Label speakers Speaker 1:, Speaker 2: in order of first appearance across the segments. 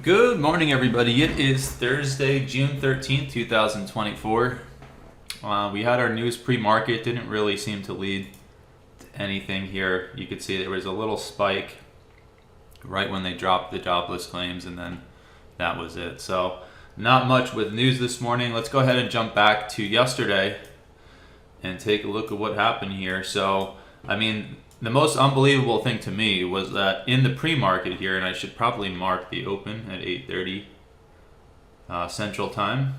Speaker 1: Good morning, everybody. It is Thursday, June 13th, 2024. We had our news pre-market, didn't really seem to lead to anything here. You could see there was a little spike right when they dropped the jobless claims, and then that was it. So not much with news this morning. Let's go ahead and jump back to yesterday and take a look at what happened here. So, the most unbelievable thing to me was that in the pre-market here, and I should probably mark the open at 8:30 Central Time.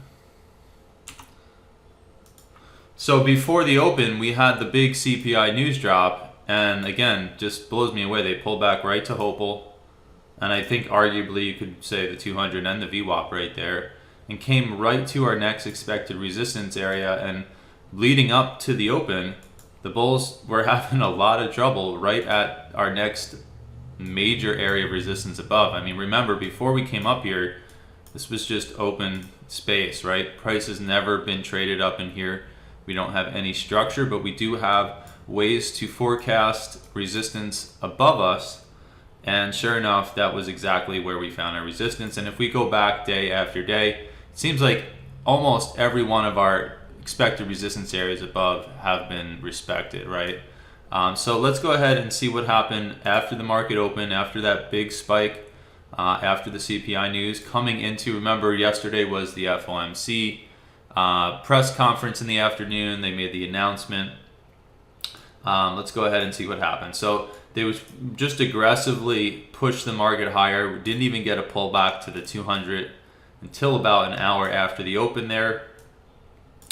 Speaker 1: So before the open, we had the big CPI news drop, and again, just blows me away. They pulled back right to Hopel, and I think arguably you could say the 200 and the VWAP right there, and came right to our next expected resistance area. And leading up to the open, the bulls were having a lot of trouble right at our next major area of resistance above. Remember, before we came up here, this was just open space, right? Price has never been traded up in here. We don't have any structure, but we do have ways to forecast resistance above us. And sure enough, that was exactly where we found our resistance. And if we go back day after day, it seems like almost every one of our expected resistance areas above have been respected, right? So let's go ahead and see what happened after the market opened, after that big spike, after the CPI news. Coming into, remember, yesterday was the FOMC press conference in the afternoon. They made the announcement. Let's go ahead and see what happened. So they was just aggressively pushed the market higher. We didn't even get a pullback to the 200 until about an hour after the open there.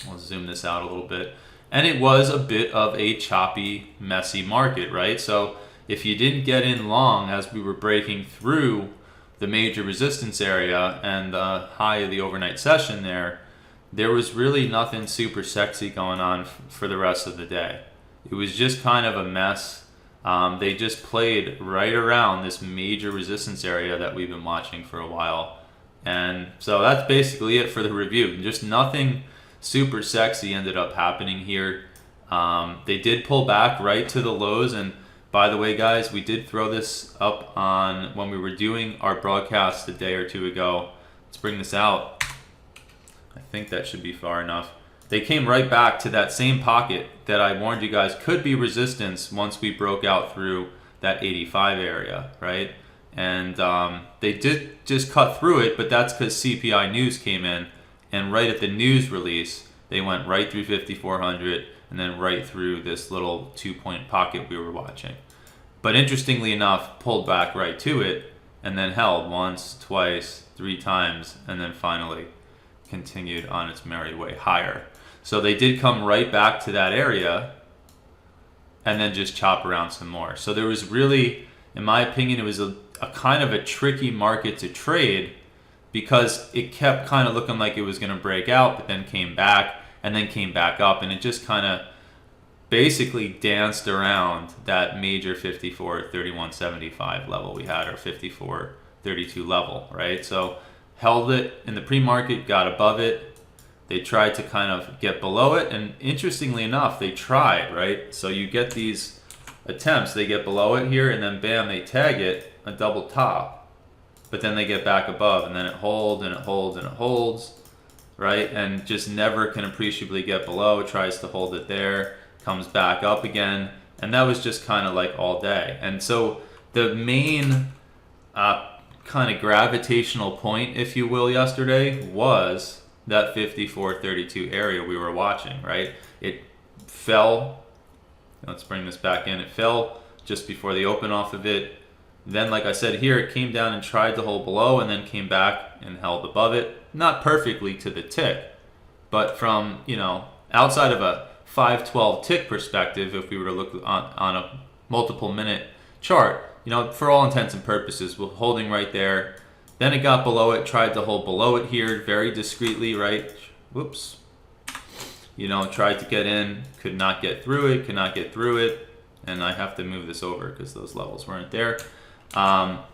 Speaker 1: I'll zoom this out a little bit. And it was a bit of a choppy, messy market, right? So if you didn't get in long as we were breaking through the major resistance area and the high of the overnight session there was really nothing super sexy going on for the rest of the day. It was just kind of a mess. They just played right around this major resistance area that we've been watching for a while. And so that's basically it for the review. Just nothing super sexy ended up happening here. They did pull back right to the lows, and by the way, guys, we did throw this up on when we were doing our broadcast a day or two ago. Let's bring this out. I think that should be far enough. They came right back to that same pocket that I warned you guys could be resistance once we broke out through that 85 area, right? And they did just cut through it, but that's because CPI news came in. And right at the news release, they went right through 5,400 and then right through this little 2-point pocket we were watching. But interestingly enough, pulled back right to it and then held once, twice, 3 times, and then finally continued on its merry way higher. So they did come right back to that area and then just chop around some more. So there was really, in my opinion, it was a kind of a tricky market to trade, because it kept kind of looking like it was going to break out, but then came back and then came back up, and it just kind of basically danced around that major 54.3175 level we had, or 54.32 level, right? So held it in the pre-market, got above it. They tried to kind of get below it, and interestingly enough, they tried, right? So you get these attempts, they get below it here, and then bam, they tag it, a double top. But then they get back above, and then it holds and it holds and it holds, right? And just never can appreciably get below. It tries to hold it there, comes back up again, and that was just kind of like all day. And so the main kind of gravitational point, if you will, yesterday was that 54.32 area we were watching, right? It fell. Let's bring this back in. It fell just before the open off of it. Then, like I said here, it came down and tried to hold below and then came back and held above it. Not perfectly to the tick, but from, outside of a 512 tick perspective, if we were to look on a multiple minute chart, for all intents and purposes, we're holding right there. Then it got below it, tried to hold below it here very discreetly, right? Whoops. Tried to get in, could not get through it. And I have to move this over because those levels weren't there. And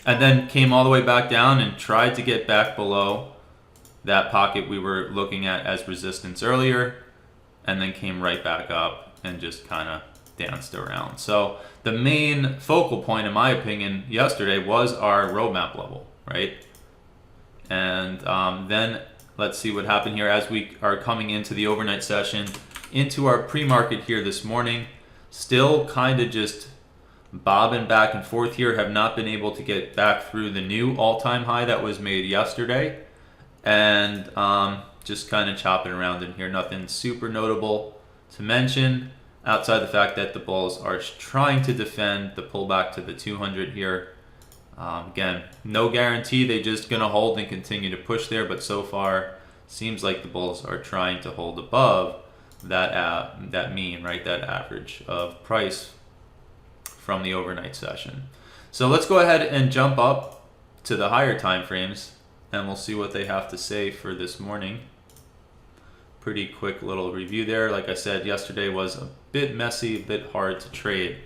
Speaker 1: then came all the way back down and tried to get back below that pocket we were looking at as resistance earlier, and then came right back up and just kind of danced around. So the main focal point, in my opinion, yesterday was our roadmap level, right? And then let's see what happened here as we are coming into the overnight session, into our pre-market here this morning. Still kind of just bobbing back and forth here, have not been able to get back through the new all-time high that was made yesterday, and just kind of chopping around in here. Nothing super notable to mention outside the fact that the bulls are trying to defend the pullback to the 200 here. Again, no guarantee they're just going to hold and continue to push there, but so far seems like the bulls are trying to hold above that mean, right, that average of price from the overnight session. So let's go ahead and jump up to the higher time frames, and we'll see what they have to say for this morning. Pretty quick little review there. Like I said, yesterday was a bit messy, a bit hard to trade.